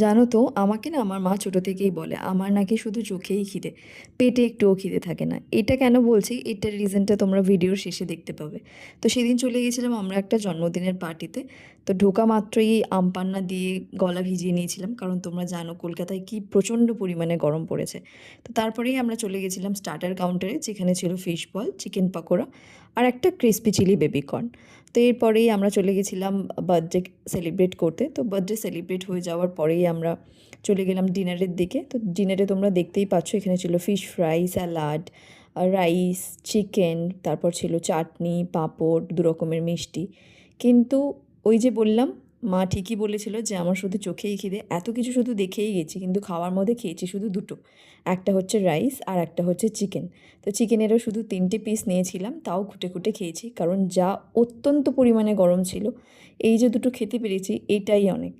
জানো তো আমাকে না আমার মা ছোটো থেকেই বলে আমার নাকি শুধু চোখেই খিদে, পেটে একটুও খিদে থাকে না। এটা কেন বলছি, এটার রিজনটা তোমরা ভিডিওর শেষে দেখতে পাবে। তো সেদিন চলে গেছিলাম আমরা একটা জন্মদিনের পার্টিতে। তো ঢোকা মাত্রই আম পান্না দিয়ে গলা ভিজিয়ে নিয়েছিলাম, কারণ তোমরা জানো কলকাতায় কি প্রচণ্ড পরিমাণে গরম পড়েছে। তো তারপরেই আমরা চলে গেছিলাম স্টার্টার কাউন্টারে, যেখানে ছিল ফিশ বল, চিকেন পাকোড়া আর একটা ক্রিসপি চিলি বেবিকর্ন। তো এরপরেই আমরা চলে গেছিলাম বার্থডে সেলিব্রেট করতে। তো বার্থডে সেলিব্রেট হয়ে যাওয়ার পরেই আমরা চলে গেলাম ডিনারের দিকে। তো ডিনারে তোমরা দেখতেই পাচ্ছ, এখানে ছিল fish fry, salad, rice, chicken, তারপর ছিল চাটনি, পাঁপড়, দু রকমের মিষ্টি। কিন্তু ওই যে বললাম, মা ঠিকই বলেছিল যে আমার শুধু চোখেই খিদে, এত কিছু শুধু দেখেই গেছি, কিন্তু খাওয়ার মধ্যে খেয়েছি শুধু দুটো। একটা হচ্ছে রাইস আর একটা হচ্ছে চিকেন। তো চিকেনেরও শুধু 3টে পিস নিয়েছিলাম, তাও খুঁটে খুঁটে খেয়েছি, কারণ যা অত্যন্ত পরিমাণে গরম ছিল, এই যে দুটো খেতে পেরেছি এইটাই অনেক।